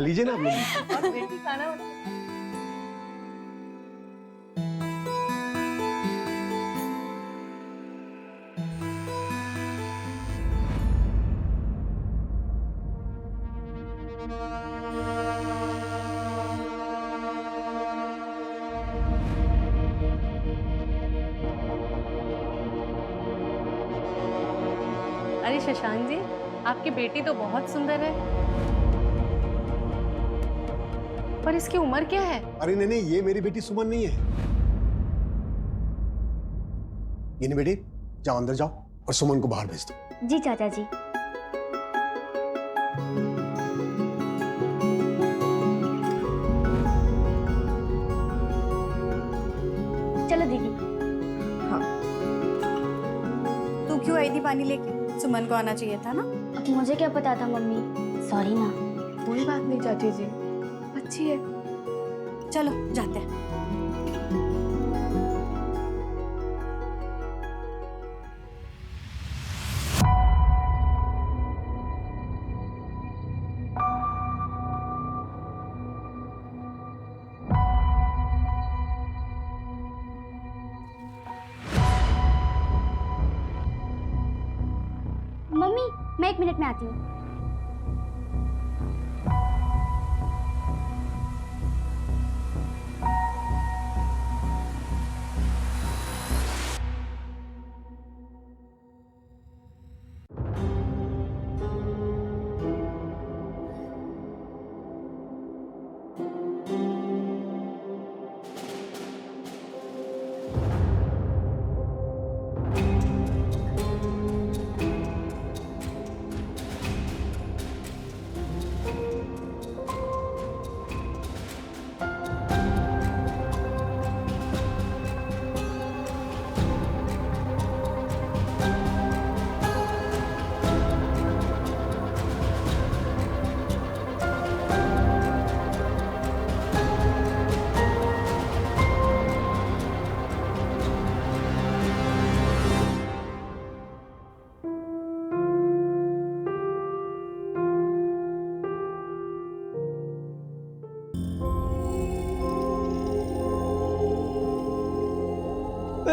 लीजिए ना आप लोग। और बेटी खाना अरे शशांक जी, आपकी बेटी तो बहुत सुंदर है, पर इसकी उम्र क्या है? अरे नहीं, ये मेरी बेटी सुमन नहीं है। ये नहीं बेटी, जाओ अंदर जाओ और सुमन को बाहर भेज दो। जी चाचा जी। चलो दीदी। तू क्यों आई थी पानी लेके? सुमन को आना चाहिए था ना। अब मुझे क्या पता था मम्मी, सॉरी ना। कोई बात नहीं चाची जी, अच्छी है। चलो जाते हैं। मम्मी मैं 1 मिनट में आती हूँ।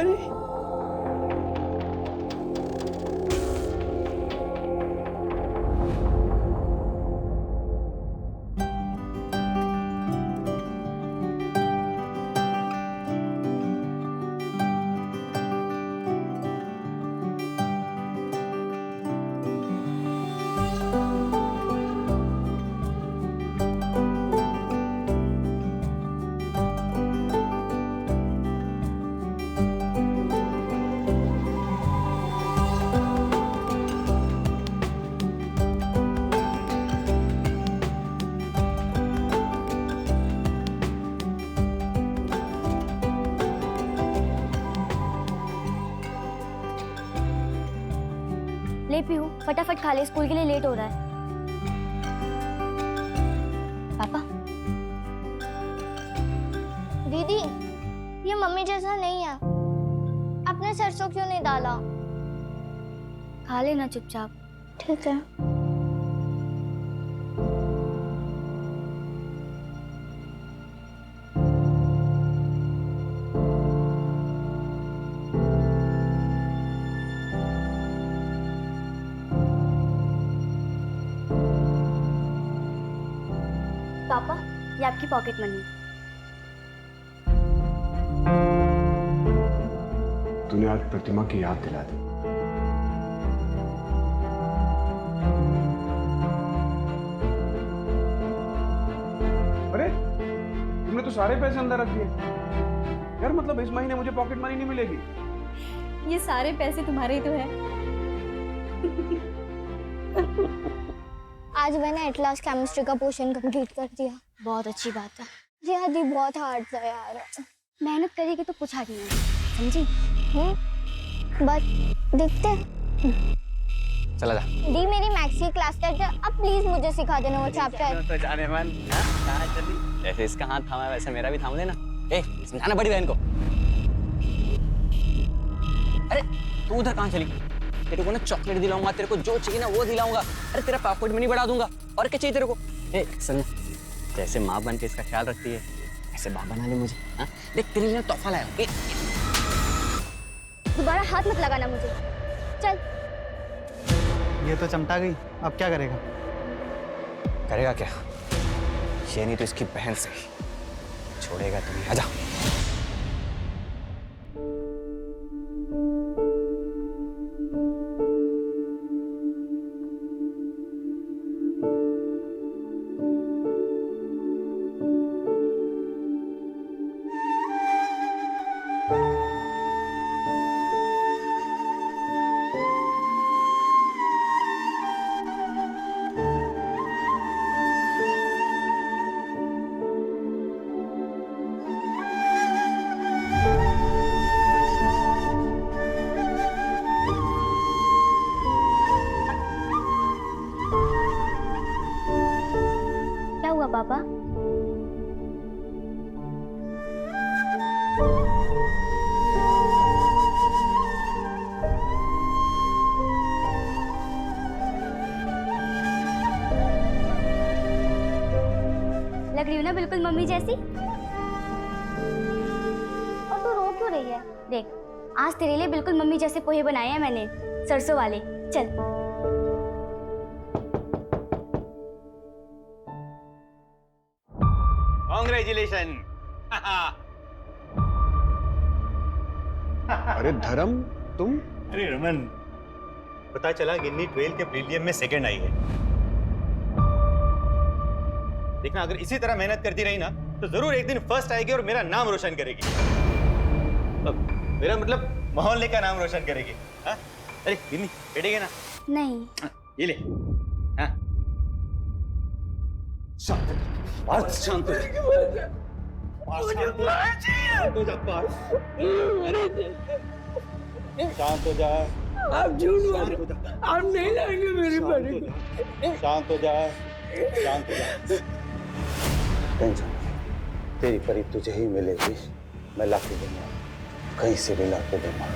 अरे ले पीहू, फटाफट खा ले, स्कूल के लिए लेट हो रहा है। पापा। दीदी, ये मम्मी जैसा नहीं है। आपने सरसों क्यों नहीं डाला? खा लेना चुपचाप। ठीक है। पापा, ये आपकी पॉकेट मनी। तूने आज प्रतिमा की याद दिला दी। अरे तुमने तो सारे पैसे अंदर रख दिए यार, मतलब इस महीने मुझे पॉकेट मनी नहीं मिलेगी। ये सारे पैसे तुम्हारे ही तो है। आज मैंने एट लास्ट केमिस्ट्री का पोर्शन कंप्लीट कर दिया। बहुत अच्छी बात है। जी हाँ दी, बहुत हार्ड था यार। मेहनत करेगी तो कुछ हार नहीं है, समझी? बट देखते। चला जा। दी मेरी मैथ्स की क्लास करते, अब प्लीज मुझे सिखा देना वो चैप्टर। तो जाने मन, कहाँ चली? जैसे इसका हाथ थामा है वैसे मेरा भी थाम लेना। ए, समझाना बड़ी बहन को। अरे तू उधर कहाँ चली? तेरे को ना चॉकलेट दिलाऊंगा, तेरे को जो चाहिए ना वो दिलाऊंगा। अरे तेरा पॉकेट मनी बढ़ा दूंगा। और क्या चाहिए तेरे को? ए सुन, जैसे माँ बन के इसका ख्याल रखती है ऐसे बाप बना ले मुझे। हाँ देख तेरे लिए तोहफा लाया हूँ। दोबारा हाथ मत लगाना मुझे। चल। ये तो चमटा गई, अब क्या करेगा? करेगा क्या? ये नहीं तो इसकी बहन से छोड़ेगा तुम्हें। आजा। क्या हुआ पापा? लग रही हूँ ना बिल्कुल मम्मी जैसी। और तू रो क्यों रही है? देख, आज तेरे लिए बिल्कुल मम्मी जैसे पोहे बनाए हैं मैंने, सरसों वाले। चल। कॉन्ग्रेचुलेशन। अरे धर्म, तुम? अरे रमन, पता चला गिन्नी 12 के प्रीलियम में सेकंड आई है। देखना, अगर इसी तरह मेहनत करती रही ना तो जरूर एक दिन फर्स्ट आएगी और मेरा नाम रोशन करेगी। अब मेरा मतलब मोहल्ले का नाम रोशन करेगी। हाँ? अरे गिन्नी बैठेगी ना? नहीं। ये ले। हाँ? शांत हो जा। शांत हो जा। आप झूठ बोल रहे हो। आप नहीं लाएंगे मेरी बड़ी को। शांत हो जा। शांत हो जा। टेंशन नहीं, तेरी परी तुझे ही मिलेगी। मैं ला के दूंगा, कहीं से भी ला के दूंगा।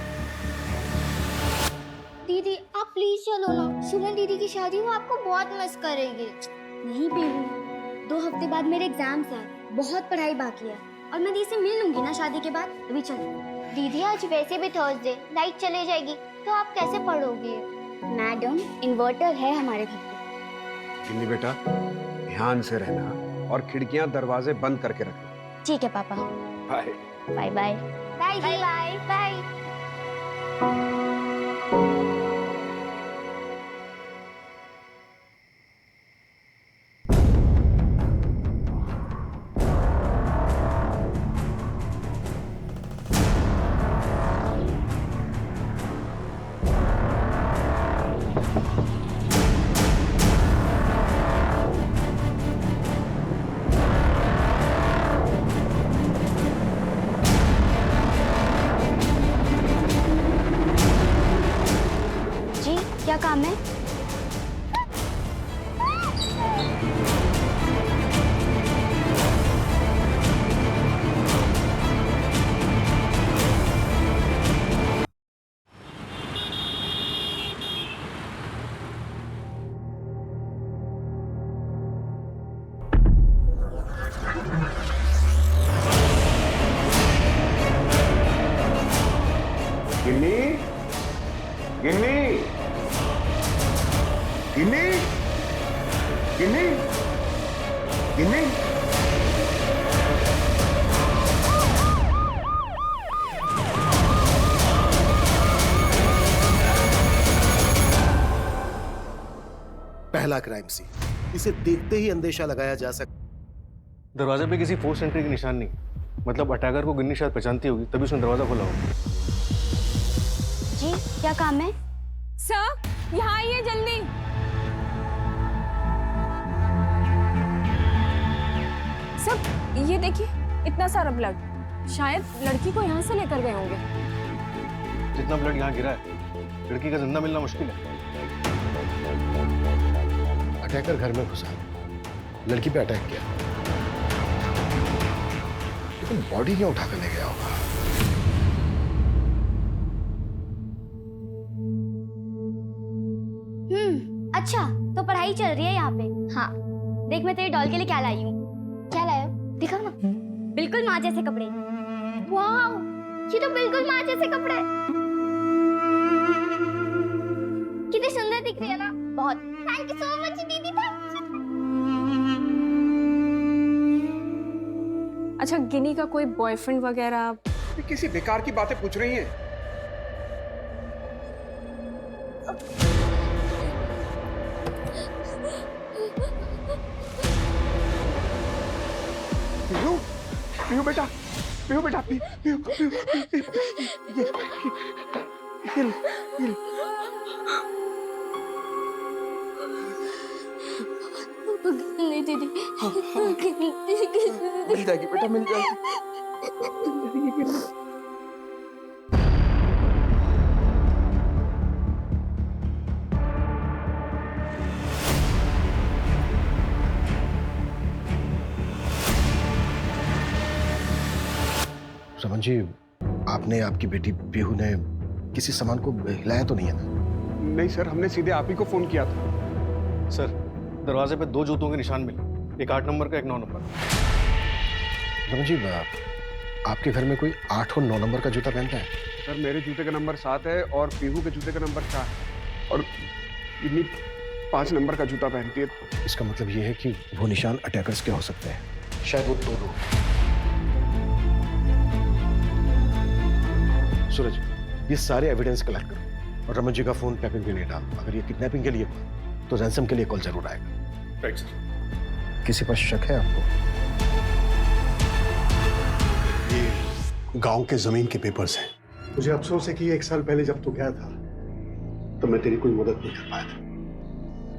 दीदी आप प्लीज चलो ना, सुमन दीदी की शादी वो आपको बहुत मिस करेगी। नहीं पीहू, 2 हफ्ते बाद मेरे एग्जाम्स हैं, बहुत पढ़ाई बाकी है और मैं दी से मिल लूंगी ना शादी के बाद। अभी चलो। दीदी आज वैसे भी थर्सडे, लाइट चले जाएगी तो आप कैसे पढ़ोगे? मैडम, इन्वर्टर है हमारे घर पे। गिन्नी बेटा, ध्यान से रहना और खिड़कियां दरवाजे बंद करके रखना। ठीक है पापा। Bye bye bye. Bye bye bye bye. क्या काम है? गिन्नी, गिन्नी, गिन्नी, गिन्नी, गिन्नी। पहला क्राइम सीन, इसे देखते ही अंदेशा लगाया जा सकता। दरवाजे पे किसी फोर्स एंट्री के निशान नहीं, मतलब अटैकर को गिन्नी शायद पहचानती होगी, तभी उसने दरवाजा खोला होगा। जी क्या काम है? सर यहाँ आइए जल्दी। सर ये देखिए, इतना सारा ब्लड, शायद लड़की को यहाँ से लेकर गए होंगे। जितना ब्लड यहाँ गिरा है, लड़की का जिंदा मिलना मुश्किल है। अटैकर घर में घुसा, लड़की पे अटैक किया, लेकिन बॉडी क्या उठाकर ले गया होगा? अच्छा तो पढ़ाई चल रही है यहाँ पे। हाँ देख, मैं तेरे डॉल के लिए क्या लाई हूँ। बिल्कुल माँ जैसे कपड़े। वाह, ये तो बिल्कुल माँ जैसे कपड़े। कितनी सुंदर दिख रही है ना। बहुत। थैंक यू सो मच दीदी। अच्छा, गिनी का कोई बॉयफ्रेंड वगैरह? किसी बेकार की बातें पूछ रही हैं। पीहू, पीहू बेटा, पीहू बेटा, पीहू, पीहू, ये नहीं दीदी। मिल जाएगी बेटा, मिल जाएगी। रमन जी, आपने, आपकी बेटी पीहू ने किसी सामान को हिलाया तो नहीं है ना? नहीं सर, हमने सीधे आप ही को फोन किया था। सर, दरवाजे पे 2 जूतों के निशान मिले, एक 8 नंबर का, एक 9 नंबर। रमन जी, आपके घर में कोई 8 और 9 नंबर का जूता पहनता है? सर, मेरे जूते का नंबर 7 है और पीहू के जूते का नंबर 4 और गिन्नी 5 नंबर का जूता पहनती है। इसका मतलब ये है कि वो निशान अटैकर्स के हो सकते हैं। शायद वो दो। सूरज, ये सारे एविडेंस कलेक्ट करो और रमन जी का फोन टैपिंग के लिए डाल। अगर ये किडनैपिंग के लिए तो रैंसम के लिए कॉल जरूर आएगा। Right sir. किसी पर शक है आपको? ये गांव के जमीन के पेपर्स हैं। मुझे अफसोस है कि 1 साल पहले जब तू गया था तो मैं तेरी कोई मदद नहीं कर पाया था।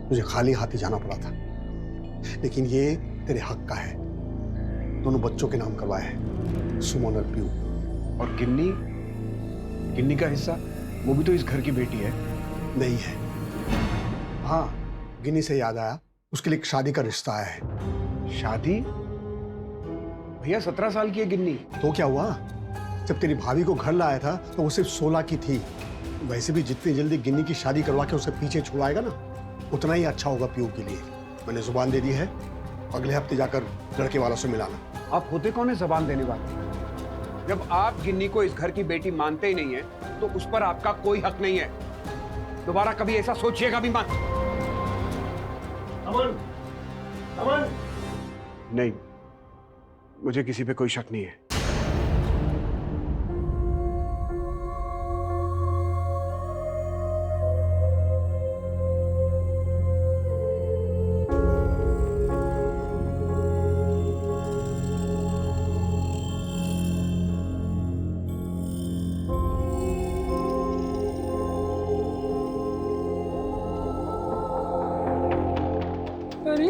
मुझे खाली हाथ ही जाना पड़ा था, लेकिन ये तेरे हक का है। दोनों बच्चों के नाम करवाए हैं, सुमन और पीहू। और गिन्नी का हिस्सा, वो भी तो इस घर की बेटी है। नहीं है। हाँ, गिन्नी से याद आया, उसके लिए एक शादी का रिश्ता आया है। शादी? भैया 17 साल की है गिन्नी। तो क्या हुआ? जब तेरी भाभी को घर लाया था तो वो सिर्फ 16 की थी। वैसे भी जितनी जल्दी गिन्नी की शादी करवा के उसे पीछे छुड़ाएगा ना, उतना ही अच्छा होगा पीहू के लिए। मैंने जुबान दे दी है, अगले हफ्ते जाकर लड़के वालों से मिलाना। आप होते कौन है जबान देने वाले? जब आप गिन्नी को इस घर की बेटी मानते ही नहीं है तो उस पर आपका कोई हक नहीं है। दोबारा कभी ऐसा सोचिएगा भी मत। अमन, अमन। नहीं, मुझे किसी पे कोई शक नहीं है। अरे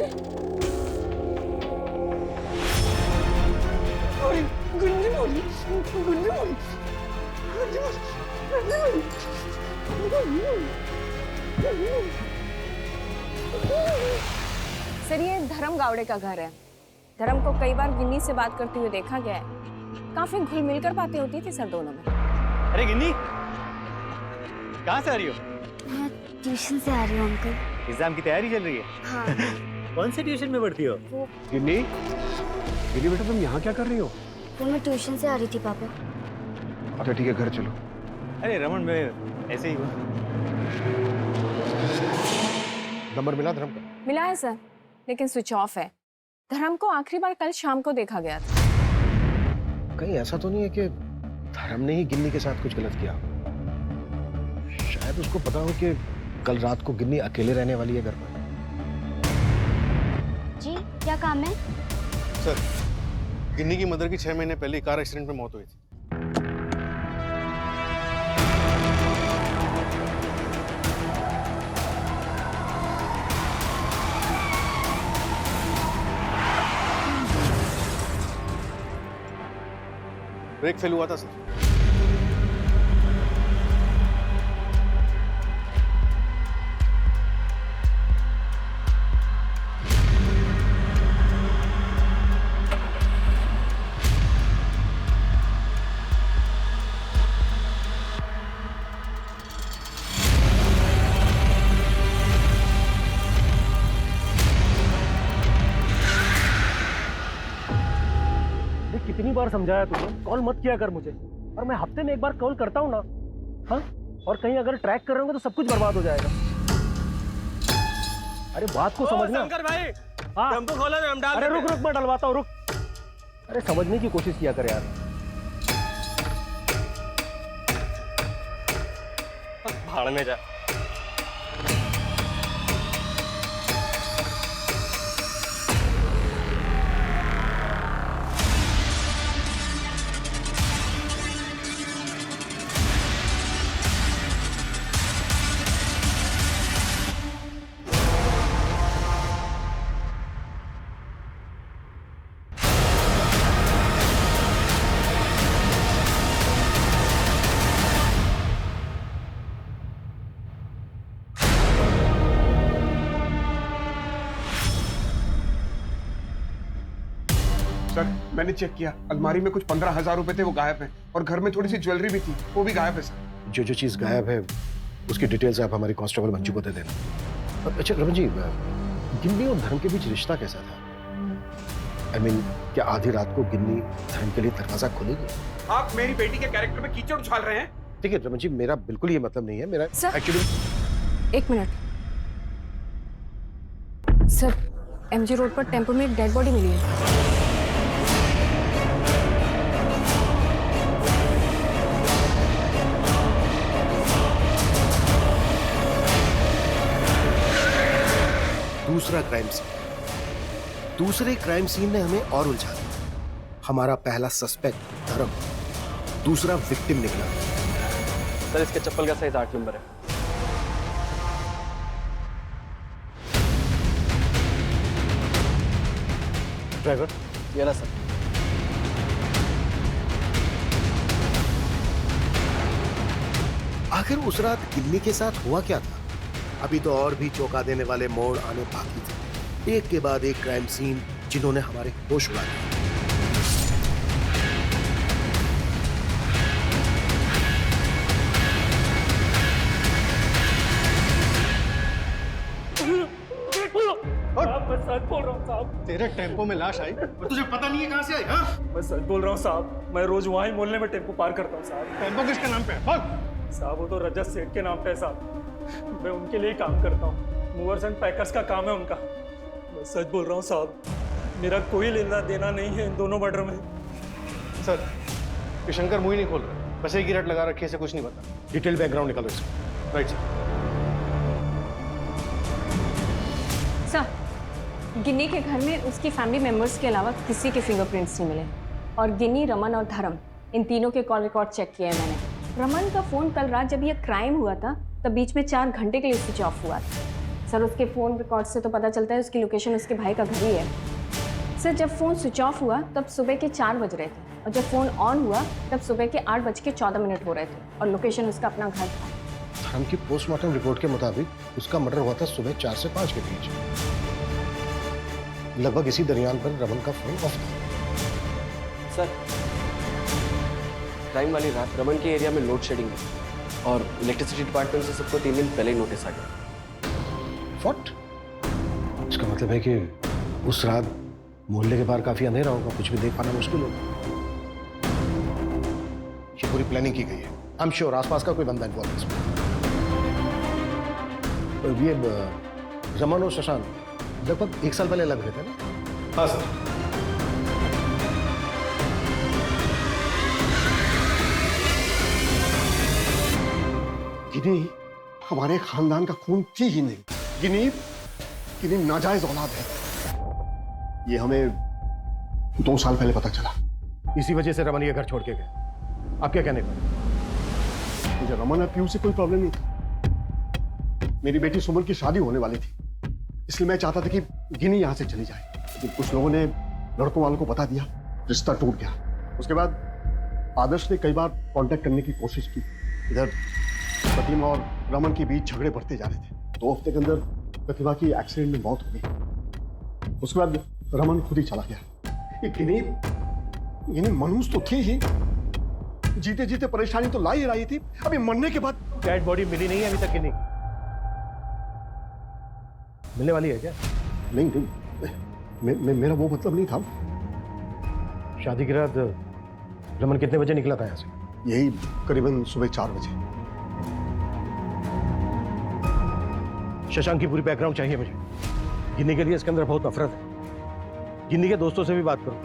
गुंडी बोली, गुंडी बोली, सर, ये धर्म गावड़े का घर है। धर्म को कई बार गिन्नी से बात करते हुए देखा गया है। काफी घुल मिलकर बातें होती थी सर दोनों में। अरे गिन्नी, कहाँ से आ रही हो? मैं ट्यूशन से आ रही हूँ अंकल। एग्जाम की तैयारी चल रही है? हाँ। कौन से ट्यूशन में पढ़ती हो? गिन्नी, गिन्नी बेटा, तुम यहाँ क्या कर रही हो? वो मैं ट्यूशन से आ रही थी पापा। अच्छा ठीक है, घर चलो। अरे रमन, मैं ऐसे ही हूँ। नंबर मिला धर्म का? मिला है सर, लेकिन स्विच ऑफ है। धर्म को आखिरी बार कल शाम को देखा गया था। कहीं ऐसा तो नहीं है कि धर्म ने ही गिन्नी के साथ कुछ गलत किया? शायद उसको पता हो कि कल रात को गिन्नी अकेले रहने वाली है घर पर। जी, क्या काम है? सर, गिन्नी की मदर की 6 महीने पहले कार एक्सीडेंट में मौत हुई थी। ब्रेक फेल हुआ था सर। बार समझाया तुझे कॉल मत किया कर मुझे, और मैं हफ्ते में एक बार कॉल करता हूँ ना। हाँ, और कहीं अगर ट्रैक कर रहे होंगे तो सब कुछ बर्बाद हो जाएगा। अरे बात को समझना। शंकर भाई, हाँ, टेम्पो खोलो ना, हम डाल अरे देते रुक रुक, मैं डलवाता हूँ, रुक। अरे समझने की कोशिश किया कर यार। भाड़ में जा। सर, मैंने चेक किया, अलमारी में कुछ 15,000 रुपए थे, वो गायब हैं, और घर में थोड़ी सी ज्वेलरी भी थी, वो भी गायब है सर। जो चीज गायब है उसकी डिटेल्स आप हमारी कांस्टेबल मंजू को दे देना। अच्छा रमन जी, गिन्नी और धर्म के बीच रिश्ता कैसा था? I mean, क्या आधी रात को गिन्नी धर्म के लिए दरवाजा खोलेगी? आप मेरी बेटी के कैरेक्टर में कीचड़ उछाल रहे हैं। देखिए रमन जी, मेरा बिल्कुल ये मतलब नहीं है। मेरा एक्चुअली एक मिनट सर, एमजी रोड पर टेम्पो में एक डेड बॉडी मिली है। दूसरा क्राइम सीन। दूसरे क्राइम सीन ने हमें और उलझा दिया। हमारा पहला सस्पेक्ट धर्म, दूसरा विक्टिम निकला। सर, इसके चप्पल का साइज 8 नंबर है। ड्राइवर ये रहा सर। आखिर उस रात गिन्नी के साथ हुआ क्या था? अभी तो और भी चौंका देने वाले मोड़ आने बाकी थे। एक के बाद एक क्राइम सीन जिन्होंने हमारे होश उड़ा दिए। मैं सच बोल रहा हूँ साहब। तेरे टेम्पो में लाश आई और तुझे पता नहीं है कहाँ से आई? हाँ, मैं सच बोल रहा हूँ साहब, मैं रोज वहाँ ही मोहल्ले में टेम्पो पार करता हूँ साहब। टेम्पो किसके नाम पे है? भाग। साहब वो तो रजत सेठ के नाम पे है साहब, मैं उनके लिए काम करता हूँ। मूवर्स एंड पैकर्स का काम है उनका। मैं सच बोल रहा हूँ साहब, मेरा कोई लेना देना नहीं है इन दोनों मर्डर में। सर, ये शंकर मुंह ही नहीं खोल रहा, बस एक ही रट लगा रखी है, इसे कुछ नहीं पता। डिटेल बैकग्राउंड निकालो इसका। Right sir. सर, गिन्नी के घर में उसकी फैमिली मेंबर्स के अलावा किसी के फिंगरप्रिंट्स नहीं मिले, और गिन्नी, रमन और धर्म, इन तीनों के कॉल रिकॉर्ड चेक किए हैं मैंने। रमन का फोन कल रात जब यह क्राइम हुआ था तब बीच में 4 घंटे के लिए स्विच ऑफ हुआ था। सर, उसके फ़ोन रिकॉर्ड से तो पता चलता है उसकी लोकेशन उसके भाई का घर ही है। सर, जब फ़ोन स्विच ऑफ हुआ तब सुबह के 4 बज रहे थे, और जब फ़ोन ऑन हुआ तब सुबह के 8:14 हो रहे थे, और लोकेशन उसका अपना घर था। धर्म की पोस्टमार्टम रिपोर्ट के मुताबिक उसका मर्डर हुआ था सुबह 4 से 5 के बीच। लगभग इसी दरमियान पर रमन का फोन ऑफ था। सर, क्राइम वाली रात रमन के एरिया में लोड शेडिंग है और इलेक्ट्रिसिटी डिपार्टमेंट से सबको 3 दिन पहले ही नोटिस आ गया। व्हाट? इसका मतलब है कि उस रात मोहल्ले के बाहर काफी अंधेरा होगा, कुछ भी देख पाना मुश्किल होगा। ये पूरी प्लानिंग की गई है। आई एम श्योर आसपास का कोई बंदा इन्वॉल्व है इसमें। ये रमन और शशांक लगभग 1 साल पहले अलग हुए थे ना? हाँ सर। गिनी हमारे खानदान का खून थी ही नहीं। गिनी नाजायज औलाद है। ये हमें 2 साल पहले पता चला। इसी वजह से रमन ये घर छोड़ के गए। आप क्या कहने का? मुझे रमन और पीयू से कोई प्रॉब्लम नहीं थी। मेरी बेटी सुमन की शादी होने वाली थी, इसलिए मैं चाहता था कि गिनी यहां से चली जाए, लेकिन कुछ लोगों ने लड़कों वालों को बता दिया, रिश्ता टूट गया। उसके बाद आदर्श ने कई बार कांटेक्ट करने की कोशिश की। इधर प्रतिमा और रमन के बीच झगड़े बढ़ते जा रहे थे। 2 हफ्ते के अंदर प्रतिभा की एक्सीडेंट में मौत हो गई। उसके बाद रमन खुद ही चला गया। ये गिनी मनहूस तो थी ही, जीते जीते परेशानी तो ला ही रही थी, अभी मरने के बाद डेड बॉडी मिली नहीं है अभी तक। गिनी मिलने वाली है क्या? नहीं, मेरा वो मतलब नहीं था। शादी की रात रमन कितने बजे निकला था यहाँ से? यही करीबन सुबह 4 बजे। शशांक की पूरी बैकग्राउंड चाहिए मुझे। गिन्नी के लिए इसके अंदर बहुत नफरत है। गिन्नी के दोस्तों से भी बात करो,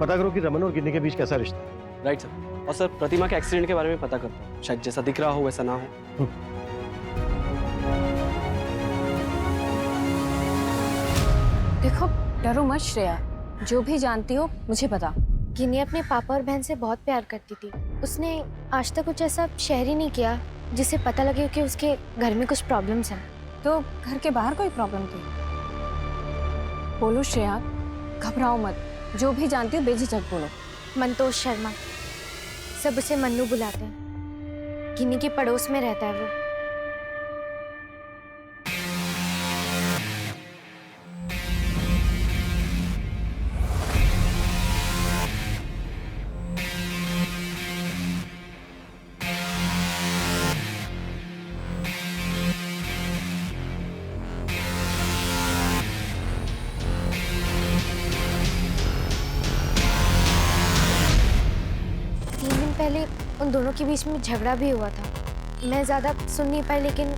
पता करो कि रमन और गिन्नी के बीच कैसा रिश्ता है। Right sir. और सर प्रतिमा के एक्सीडेंट के बारे में पता करता हूँ, शायद जैसा दिख रहा हो वैसा ना हो। देखो डरो मत श्रेया, जो भी जानती हो मुझे बता। गिन्नी अपने पापा और बहन से बहुत प्यार करती थी। उसने आज तक कुछ ऐसा शेयर ही नहीं किया जिससे पता लगे कि उसके घर में कुछ प्रॉब्लम्स हैं। तो घर के बाहर कोई प्रॉब्लम थी? बोलो श्रेया, घबराओ मत, जो भी जानती हो बेझिझक बोलो। मंतोष शर्मा, सब उसे मन्नू बुलाते हैं। गिन्नी के पड़ोस में रहता है वो। 3 दिन पहले उन दोनों के बीच में झगड़ा भी हुआ था। मैं ज्यादा सुन नहीं पाई, लेकिन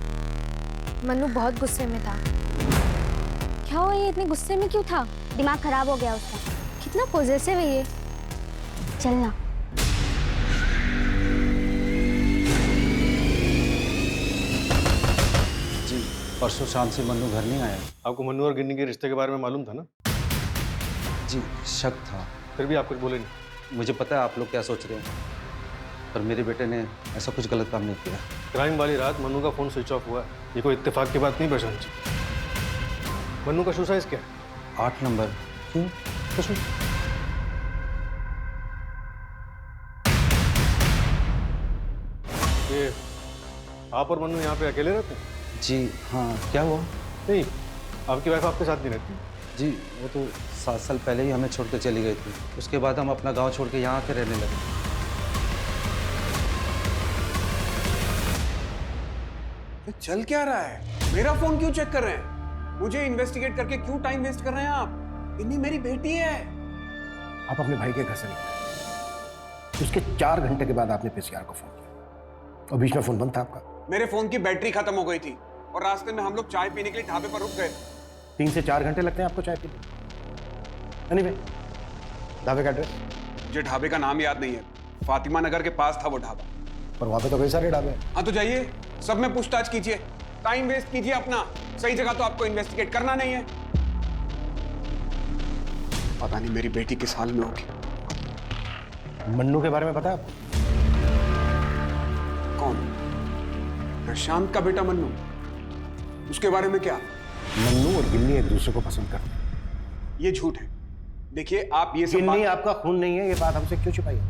मन्नू बहुत गुस्से में था। क्या हुआ, ये इतने गुस्से में क्यों था? दिमाग खराब हो गया उसका। कितना पॉजेसिव है ये। चलना। जी, परसों शाम से मन्नू घर नहीं आया। आपको मन्नू और गिन्नी के रिश्ते के बारे में मालूम था ना? जी शक था। फिर भी आप कुछ बोले नहीं। मुझे पता है आप लोग क्या सोच रहे हैं, पर मेरे बेटे ने ऐसा कुछ गलत काम नहीं किया। क्राइम वाली रात मन्नू का फोन स्विच ऑफ हुआ। ये कोई इत्तेफाक की बात नहीं प्रशांत जी। मन्नू का शू साइज क्या है? 8 नंबर। क्यों? कुछ नहीं। ये आप और मन्नू यहाँ पे अकेले रहते हैं? जी हाँ। क्या हुआ? नहीं, आपकी वाइफ आपके साथ नहीं रहती? जी वो तो 7 साल पहले ही हमें छोड़ के चली गई थी। उसके बाद हम अपना गांव छोड़ के यहाँ आके रहने लगे। चल क्या रहा है? मेरा फोन क्यों चेक कर रहे हैं? मुझे इन्वेस्टिगेट करके क्यों टाइम वेस्ट कर रहे हैं आप? इन्हीं मेरी बेटी है। आप अपने भाई के घर से निकले, उसके 4 घंटे के बाद आपने पीसीआर को फोन किया और बीच में फोन बंद था आपका। मेरे फोन की बैटरी खत्म हो गई थी और रास्ते में हम लोग चाय पीने के लिए ढाबे पर रुक गए। 3 से 4 घंटे लगते हैं आपको चाय पीने? एनीवे, ढाबे का एड्रेस? मुझे ढाबे का नाम याद नहीं है। फातिमा नगर के पास था वो ढाबा। पर वहां पे तो कई सारे ढाबे हैं। हाँ तो जाइए, सब में पूछताछ कीजिए, टाइम वेस्ट कीजिए अपना। सही जगह तो आपको इन्वेस्टिगेट करना नहीं है। पता नहीं मेरी बेटी किस हाल में होगी। मन्नू के बारे में पता है आपको? कौन? प्रशांत का बेटा मन्नू? उसके बारे में क्या? मन्नू और गिन्नी एक दूसरे को पसंद करते हैं। ये झूठ है। देखिए आप ये सब गिन्नी आपका खून नहीं है, ये बात हमसे क्यों छुपाई है?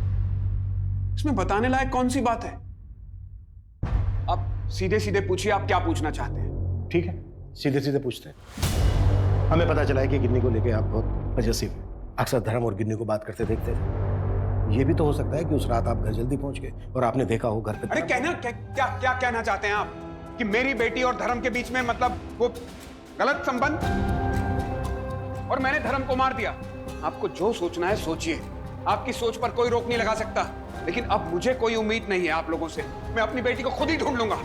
इसमें बताने लायक कौन सी बात है? आप सीधे सीधे पूछिए, आप क्या पूछना चाहते हैं? ठीक है, सीधे सीधे पूछते हैं। हमें पता चला है कि गिन्नी को लेके आप बहुत पजेसिव हैं। अक्सर धर्म और गिन्नी को बात करते देखते थे। ये भी तो हो सकता है कि उस रात आप घर जल्दी पहुंच गए और आपने देखा हो घर पे। अरे कहना क्या कहना चाहते हैं आप? कि मेरी बेटी और धर्म के बीच में मतलब वो गलत संबंध, और मैंने धर्म को मार दिया? आपको जो सोचना है सोचिए, आपकी सोच पर कोई रोक नहीं लगा सकता। लेकिन अब मुझे कोई उम्मीद नहीं है आप लोगों से। मैं अपनी बेटी को खुद ही ढूंढ लूंगा।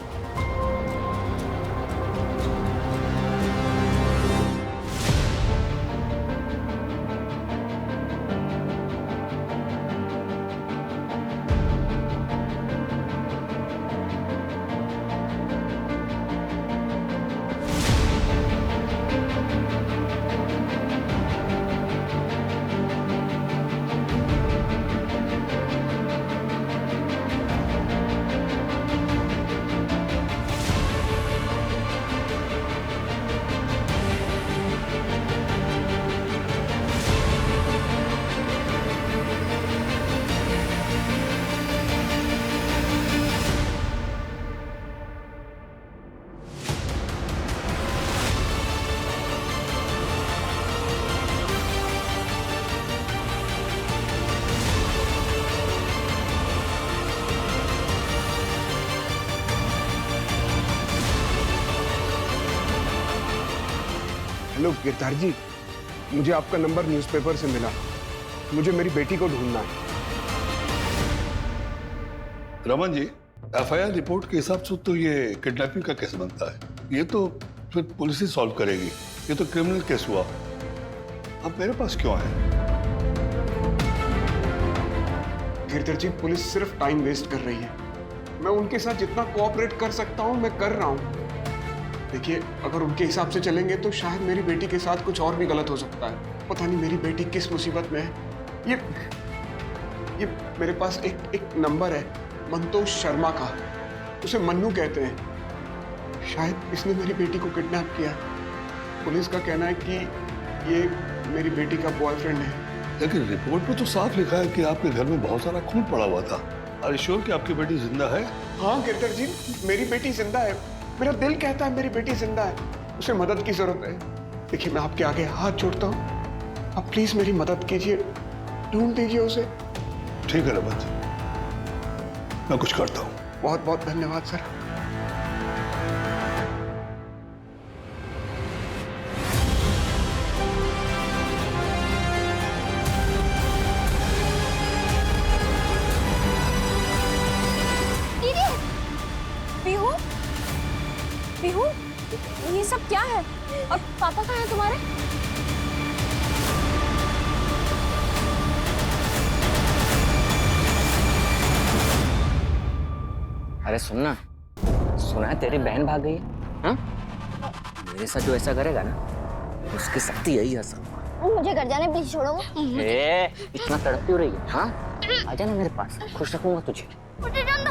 हेलो गिरधार जी, मुझे आपका नंबर न्यूज़पेपर से मिला। मुझे मेरी बेटी को ढूंढना है। रमन जी, एफआईआर रिपोर्ट के हिसाब से तो ये किडनैपिंग का केस बनता है। ये तो फिर पुलिस ही सॉल्व करेगी। ये तो क्रिमिनल केस हुआ। अब मेरे पास क्यों आए? गिरधर जी, पुलिस सिर्फ टाइम वेस्ट कर रही है। मैं उनके साथ जितना कोऑपरेट कर सकता हूं मैं कर रहा हूं। देखिए, अगर उनके हिसाब से चलेंगे तो शायद मेरी बेटी के साथ कुछ और भी गलत हो सकता है। पता नहीं मेरी बेटी किस मुसीबत में है। ये मेरे पास एक नंबर है मंतोष शर्मा का, उसे मन्नू कहते हैं। शायद इसने मेरी बेटी को किडनैप किया। पुलिस का कहना है कि ये मेरी बेटी का बॉयफ्रेंड है। लेकिन रिपोर्ट में तो साफ लिखा है कि आपके घर में बहुत सारा खून पड़ा हुआ था। आर यू श्योर कि आपकी बेटी जिंदा है? हाँ गिरधर जी, मेरी बेटी जिंदा है। मेरा दिल कहता है मेरी बेटी जिंदा है। उसे मदद की जरूरत है। देखिए, मैं आपके आगे हाथ जोड़ता हूँ, आप प्लीज मेरी मदद कीजिए, ढूंढ दीजिए उसे। ठीक है रमन जी, मैं कुछ करता हूँ। बहुत बहुत धन्यवाद सर। पीहू, पीहू, ये सब क्या है? और पापा कहाँ हैं तुम्हारे? अरे सुनना, सुना है तेरी बहन भाग गई है? हाँ? मेरे साथ जो ऐसा करेगा ना, उसकी शक्ति यही है सब। मुझे घर जाने प्लीज छोड़ो। इतना तड़पती हो रही है? हाँ, आजा ना मेरे पास, खुश रखूंगा तुझे। मुझे जान दो।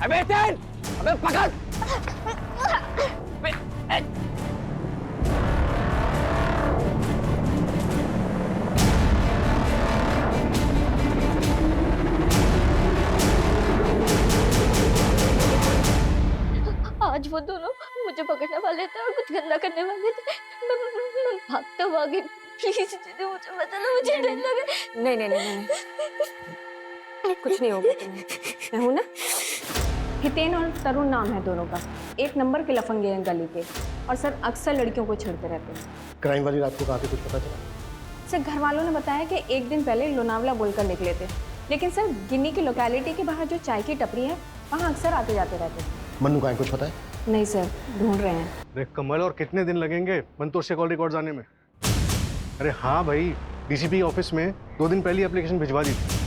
अबे तेल, अबे पकड़। आज वो दोनों मुझे पकड़ने वाले थे और कुछ गंदा करने वाले थे। मैं भागते भागे। प्लीज मुझे बता दो, मुझे डर लगा। नहीं नहीं नहीं नहीं, कुछ नहीं होगा तुम्हें। मैं हूं ना। हितेन और तरुण नाम है दोनों का। एक नंबर के लफंगे हैं गली के, और सर अक्सर लड़कियों को छेड़ते रहते हैं। क्राइम वाली रात को कहाँ थे, कुछ पता चला? सर घर वालों ने बताया कि एक दिन पहले लोनावला बोलकर निकले थे, लेकिन सर गिन्नी की लोकेलिटी के बाहर जो चाय की टपरी है वहाँ अक्सर आते जाते रहते हैं। मन्नू का है, कुछ पता है? नहीं सर, ढूंढ रहे हैं। अरे कमल, और कितने दिन लगेंगे मंतोष से कॉल रिकॉर्ड्स आने में? अरे हाँ भाई, डीसीपी ऑफिस में 2 दिन पहले एप्लीकेशन भिजवा दी थी।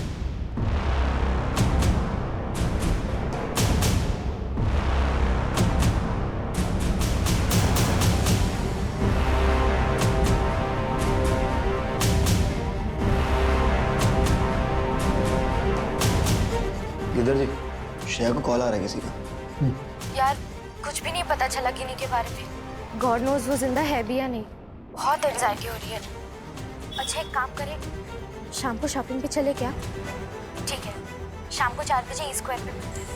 गिरधर जी, श्रेया को कॉल आ रहा है किसी का। यार कुछ भी नहीं पता चला गिनी के बारे में। गॉड नोज वो जिंदा है भी या नहीं। बहुत एंजाइटी हो रही है। अच्छा एक काम करें, शाम को शॉपिंग पे चले क्या? ठीक है, शाम को 4 बजे ईस्ट स्क्वायर पे मिलते हैं।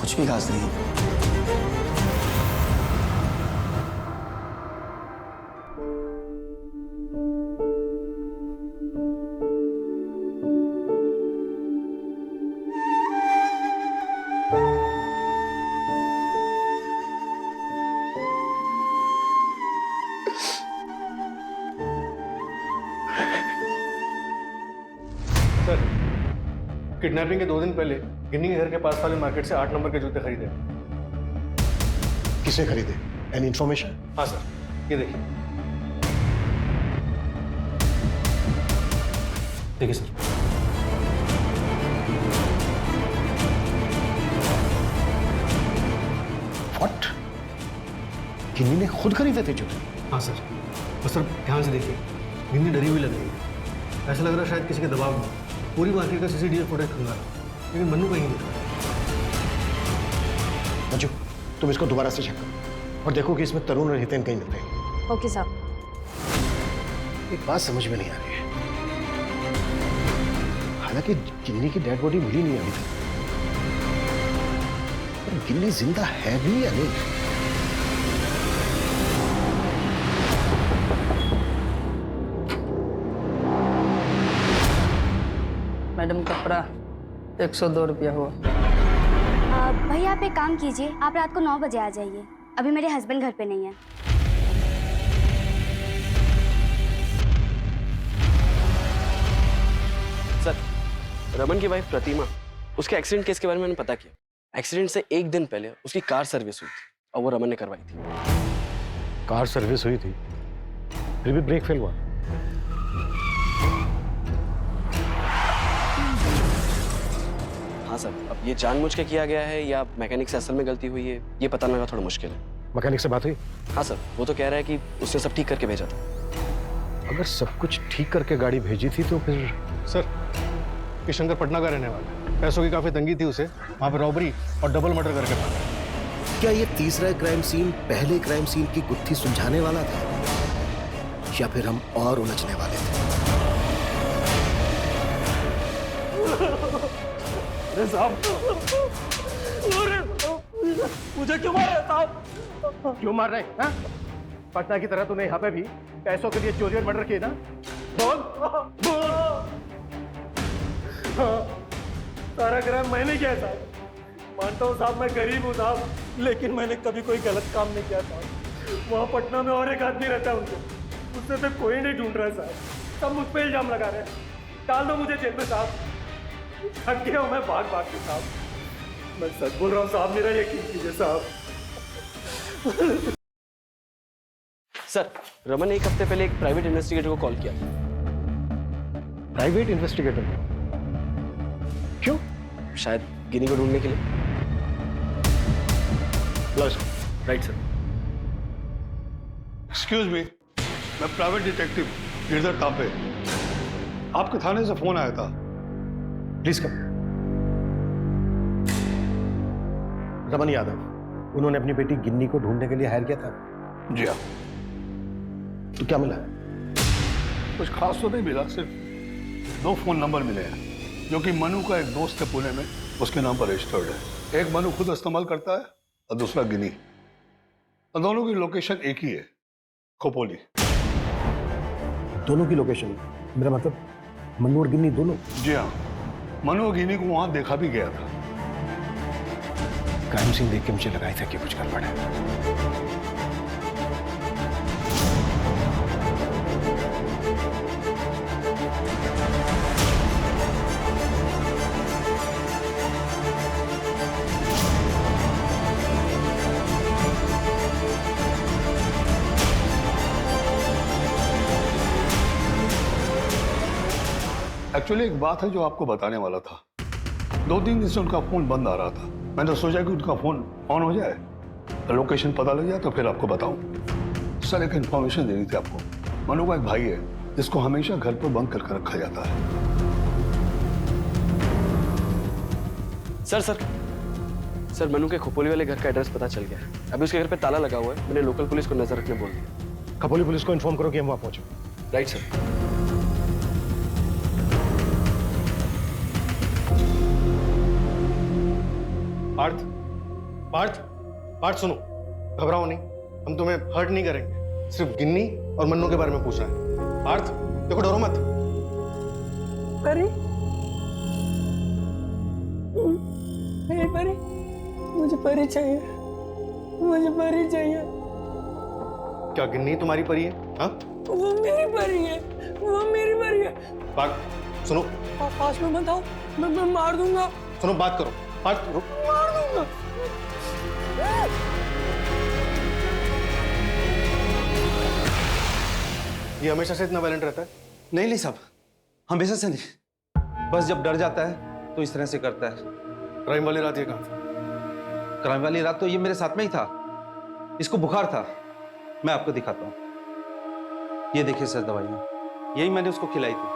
कुछ भी खास नहीं। सर, किडनैपिंग के 2 दिन पहले गिन्नी के घर के पास वाले मार्केट से 8 नंबर के जूते खरीदे। किसने खरीदे? Any information? हाँ सर, ये देखिए। देखिए सर। व्हाट? गिन्नी ने खुद खरीदे थे जूते? हाँ सर, और सर ध्यान से देखिए, गिन्नी डरी हुई लग रही है। ऐसा लग रहा है शायद किसी के दबाव में पूरी मार्केट का सीसीटीवी फुटेज खंगाला, लेकिन मन्नू कहीं नहीं दिखा। मंजू, तुम इसको दोबारा से चेक करो और देखो कि इसमें तरुण और हितेन कहीं मिलते हैं। ओके साहब। एक बात समझ में नहीं आ रही है, हालांकि गिन्नी की डेड बॉडी मिली नहीं अभी तक, पर गिन्नी जिंदा है भी या नहीं? मैडम कपड़ा 102 रुपया हुआ। भाई आप एक काम कीजिए, आप रात को 9 बजे आ जाइए। अभी मेरे हस्बैंड घर पे नहीं है। सर, रमन की वाइफ प्रतिमा उसके एक्सीडेंट केस के बारे में मैंने पता किया। एक्सीडेंट से एक दिन पहले उसकी कार सर्विस हुई थी और वो रमन ने करवाई थी। कार सर्विस हुई थी, फिर भी ब्रेक फेल हुआ। हाँ सर, अब ये जानबूझ के किया गया है या मैकेनिक से असल में गलती हुई है, ये पता लगाना थोड़ा मुश्किल है। मैकेनिक से बात हुई? हाँ सर, वो तो कह रहा है कि उसने सब ठीक करके भेजा था। अगर सब कुछ ठीक करके गाड़ी भेजी थी तो फिर? सर, किशनकर पटना का रहने वाला है। पैसों की काफी तंगी थी उसे, वहां पर रॉबरी और डबल मर्डर करके भागा। क्या ये तीसरा क्राइम सीन पहले क्राइम सीन की गुत्थी सुलझाने वाला था या फिर हम और उलझने वाले थे? अरे साहब, मुझे क्यों मार रहे साहब? क्यों मार रहे हैं? पटना की तरह तूने यहाँ पे भी पैसों के लिए चोरी और मर्डर किए ना? बोल बोल। सारा क्राइम मैंने किया साहब। मानता हूँ साहब, मैं गरीब हूँ साहब, लेकिन मैंने कभी कोई गलत काम नहीं किया साहब। वहाँ पटना में और एक आदमी रहता है उनके, उससे तो कोई नहीं ढूंढ रहा है साहब। सब मुझ पे इल्जाम लगा रहे हैं। डाल दो मुझे जेल में साहब। थक गया हूँ मैं भाग भाग के साहब। मैं सच बोल रहा हूँ साहब, मेरा यकीन कीजिए साहब। सर, रमन ने एक हफ्ते पहले एक प्राइवेट इन्वेस्टिगेटर को कॉल किया। Private investigator? क्यों? शायद गिनी को ढूंढने के लिए। Right sir. एक्सक्यूज मी, मैं प्राइवेट डिटेक्टिव गिरधर तापे, आपके थाने से फोन आया था। Please come. रमन यादव, उन्होंने अपनी बेटी गिन्नी को ढूंढने के लिए हायर किया था? जी हाँ। तो क्या मिला? कुछ खास तो नहीं मिला, सिर्फ 2 फोन नंबर मिले हैं जो कि मनु का एक दोस्त है पुणे में, उसके नाम पर रजिस्टर्ड है। एक मनु खुद इस्तेमाल करता है और दूसरा गिनी, और दोनों की लोकेशन एक ही है, खोपोली। दोनों की लोकेशन? मेरा मतलब मनु और गिन्नी दोनों? जी हाँ, मनु और गिनी को वहां देखा भी गया था। क्राइम सीन देख के मुझे लगा था कि कुछ गड़बड़ है। एक्चुअली एक बात है जो आपको बताने वाला था। 2-3 दिन से उनका फोन बंद आ रहा था। मैंने सोचा कि उनका फोन ऑन हो जाए, लोकेशन पता लग जाए तो फिर आपको बताऊं। सर, एक इंफॉर्मेशन देनी थी आपको। मनु का एक भाई है जिसको हमेशा घर पर बंद करके रखा जाता है। सर, मनु के खोपोली वाले घर का एड्रेस पता चल गया है। अभी उसके घर पे ताला लगा हुआ है। मैंने लोकल पुलिस को नजर रखने बोल दिया। खोपोली पुलिस को इन्फॉर्म करो कि हम वहां पहुंचे। Right sir. पार्थ, पार्थ, पार्थ सुनो, घबराओ नहीं, हम तुम्हें हर्ट नहीं करेंगे। सिर्फ गिन्नी और मन्नू के बारे में पूछना है। पार्थ, देखो, डरो मत। परी, मेरी परी, मुझे परी चाहिए, मुझे परी चाहिए। क्या गिन्नी तुम्हारी परी है? हाँ? वो मेरी परी है, वो मेरी परी है। पार्थ सुनो, पास में मत आओ, मैं मार दूंगा। सुनो, बात करो। पार्थ, मार दूंगा। ये हमेशा से इतना वायलेंट रहता है? नहीं नहीं साहब, हमेशा से नहीं, बस जब डर जाता है तो इस तरह से करता है। क्राइम वाली रात ये कहाँ था? क्राइम वाली रात तो ये मेरे साथ में ही था। इसको बुखार था। मैं आपको दिखाता हूँ। ये देखिए सर, दवाइयाँ यही मैंने उसको खिलाई थी।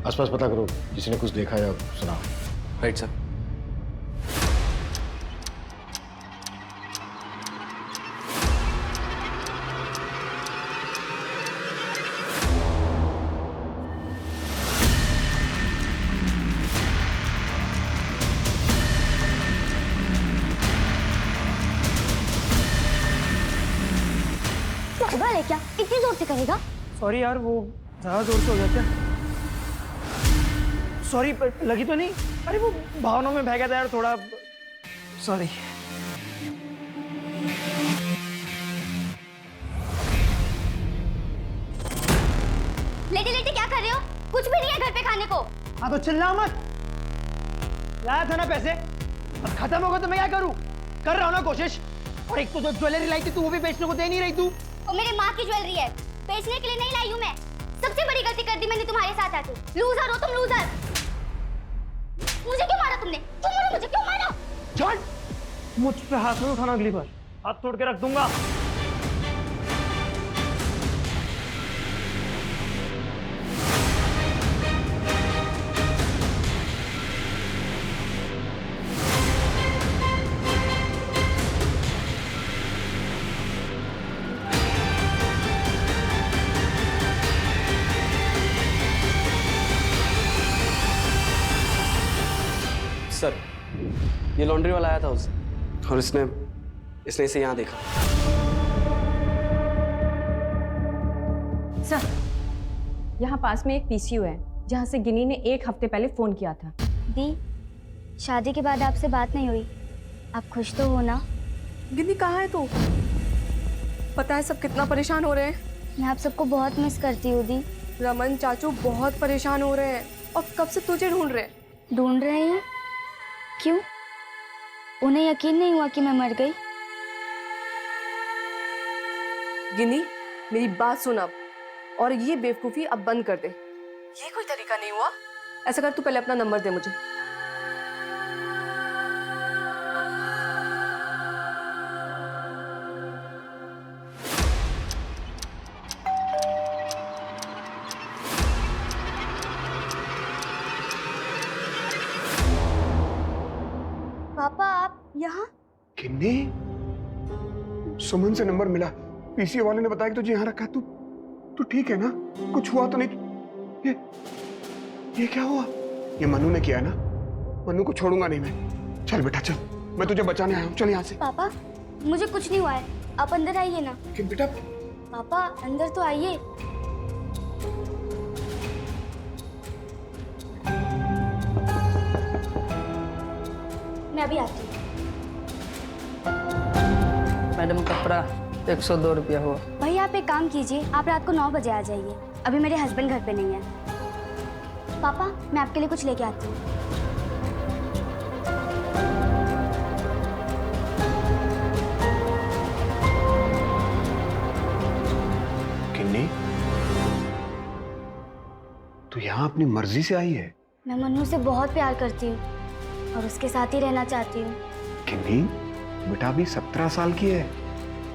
आसपास पता करो, किसी ने कुछ देखा या सुना। Right sir. पागल है क्या? इतनी जोर से करेगा? सॉरी यार, वो ज्यादा जोर से हो गया क्या? सॉरी, लगी तो नहीं? अरे वो भावनाओं में बह गया था यार थोड़ा, सॉरी। लेटे लेटे क्या कर रहे हो? कुछ भी नहीं है घर पे खाने को। हाँ तो चिल्ला मत। लाया था ना पैसे, अब खत्म होगा तो मैं क्या करूं? कर रहा हूं ना कोशिश। और एक तो जो ज्वेलरी लाई थी तू, वो भी बेचने को दे नहीं रही तू। वो मेरी माँ की ज्वेलरी है, बेचने के लिए नहीं लाई हूँ मैं। सबसे बड़ी गलती कर दी मैंने तुम्हारे साथ आके। लूजर हो तुम, लूजर। मुझे क्यों मारा तुमने? क्यों मारा मुझे? क्यों मारा? जान, मुझ पे हाथ नहीं उठाना, अगली बार हाथ तोड़ के रख दूंगा। सर, ये लॉन्ड्री वाला आया था उस और इसने इसे यहाँ देखा। सर, यहाँ पास में एक पीसीयू है जहाँ से गिनी ने 1 हफ्ते पहले फोन किया था। दी, शादी के बाद आपसे बात नहीं हुई, आप खुश तो हो ना? गिनी कहाँ है तू? पता है सब कितना परेशान हो रहे हैं। मैं आप सबको बहुत मिस करती हूँ दी। रमन चाचू बहुत परेशान हो रहे हैं और कब से तुझे ढूंढ रहे हैं। ढूंढ रहे हैं? क्यों? उन्हें यकीन नहीं हुआ कि मैं मर गई? गिनी, मेरी बात सुन अब, और ये बेवकूफी अब बंद कर दे। ये कोई तरीका नहीं हुआ। ऐसा कर, तू पहले अपना नंबर दे मुझे। पापा आप यहाँ? किन्नी, सुमन से नंबर मिला। पीसीओ वाले ने बताया कि तुझे यहाँ रखा है। तू ठीक है ना? कुछ हुआ तो नहीं? ये क्या हुआ? ये मनु ने किया है ना? मनु को छोड़ूंगा नहीं मैं। चल बेटा चल, मैं तुझे बचाने आया हूँ। चल यहाँ से। पापा, मुझे कुछ नहीं हुआ है, आप अंदर आइए ना। लेकिन बेटा। पापा अंदर तो आइए। मैं अभी आती हूँ। मैडम कपड़ा 102 रुपया हुआ। भाई आप एक काम कीजिए, आप रात को 9 बजे आ जाइए। अभी मेरे हस्बैंड घर पे नहीं है। पापा मैं आपके लिए कुछ लेके आती हूँ। किन्नी, तू यहाँ अपनी मर्जी से आई है? मैं मन्नू से बहुत प्यार करती हूँ और उसके साथ ही रहना चाहती हूँ। किन्नी, बेटा अभी 17 साल की है।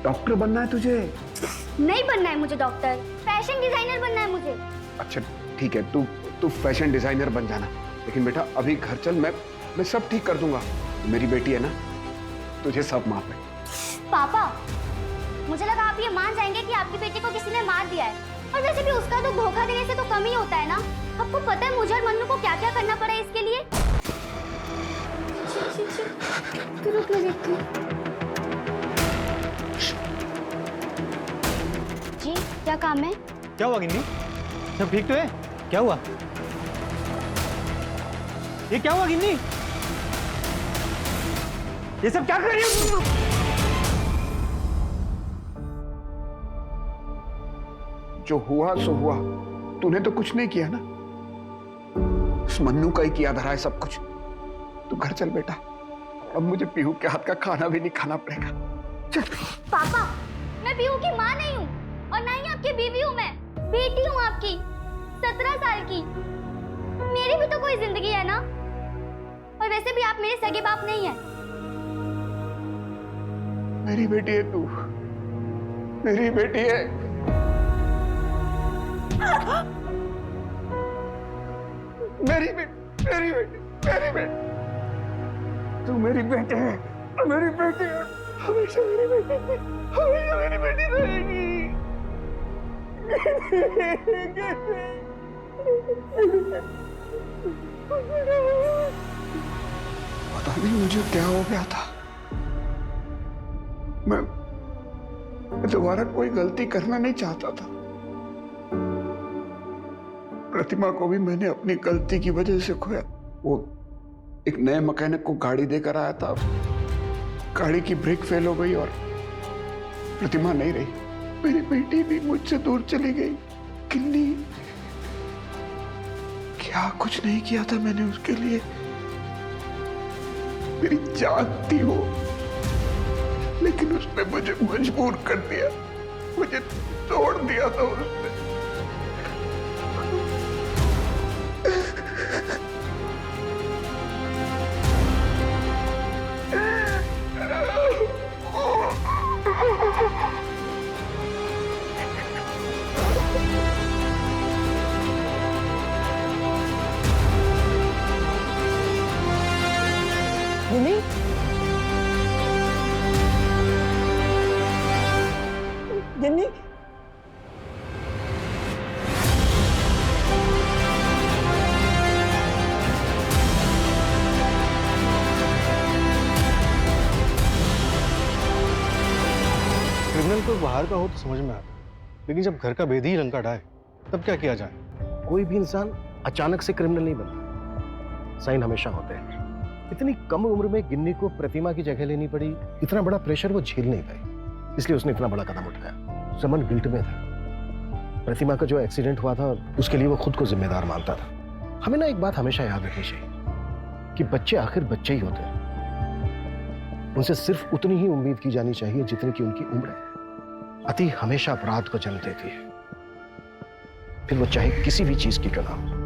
डॉक्टर बनना है तुझे? नहीं बनना है मुझे डॉक्टर, फैशन डिजाइनर बनना है मुझे। अच्छा ठीक है, तू फैशन डिजाइनर बन जाना, लेकिन बेटा अभी घर चल। मैं सब ठीक कर दूंगा। मेरी बेटी है ना, तुझे सब माफ है। पापा मुझे लगा आप ये मान जाएंगे कि आपकी बेटी को किसी ने मार दिया है, और वैसे भी उसका तो धोखा देने से तो कम ही होता है ना। आपको पता है मुझे और मन्नू को क्या क्या करना पड़ा इसके लिए? रुक मैं देखती हूँ। जी क्या काम है? क्या हुआ गिन्नी? सब ठीक तो है? क्या हुआ? ये क्या हुआ गिन्नी? ये सब क्या कर रही हो? जो हुआ सो हुआ। तूने तो कुछ नहीं किया ना, उस मन्नू का ही किया धरा है सब कुछ। तू घर चल बेटा, अब मुझे पीहू के हाथ का खाना भी नहीं खाना पड़ेगा। चल। पापा मैं पीहू की माँ नहीं हूँ और ना ही आपकी बीवी हूँ, मैं बेटी हूँ आपकी 17 साल की। मेरी भी तो कोई जिंदगी है ना, और वैसे भी आप मेरे सगे बाप नहीं है। मेरी बेटी है तू, मेरी बेटी है। मेरी बेटी तू मेरी बेटी है, मेरी बेटी है, हमेशा मेरी बेटी, हमेशा मेरी बेटी रहेगी। पता नहीं मुझे क्या हो गया था। मैं दोबारा कोई गलती करना नहीं चाहता था। प्रतिमा को भी मैंने अपनी गलती की वजह से खोया। वो एक नए मैकेनिक को गाड़ी देकर आया था, गाड़ी की ब्रेक फेल हो गई और प्रतिमा नहीं रही। मेरी बेटी भी मुझसे दूर चली गई। किन्नी, क्या कुछ नहीं किया था मैंने उसके लिए। मेरी जान थी वो, लेकिन उसने मुझे मजबूर कर दिया, मुझे तोड़ दिया था उसने। गिन्नी, गिन्नी, क्रिमिनल को बाहर का हो तो समझ में आता, लेकिन जब घर का भेदी ही लंका ढाए तब क्या किया जाए? कोई भी इंसान अचानक से क्रिमिनल नहीं बनता, साइन हमेशा होते हैं। इतनी कम उम्र में गिन्नी को प्रतिमा की जगह लेनी पड़ी, इतना बड़ा प्रेशर वो झेल नहीं पाई, इसलिए उसने इतना बड़ा कदम उठाया। रमन गिल्ट में था। प्रतिमा का जो एक्सीडेंट हुआ था उसके लिए वो खुद को जिम्मेदार मानता था। हमें ना एक बात हमेशा याद रखनी चाहिए कि बच्चे आखिर बच्चे ही होते हैं, उनसे सिर्फ उतनी ही उम्मीद की जानी चाहिए जितनी की उनकी उम्र है। अति हमेशा अपराध को जन्म देती है, फिर वो चाहे किसी भी चीज की क्यों ना हो।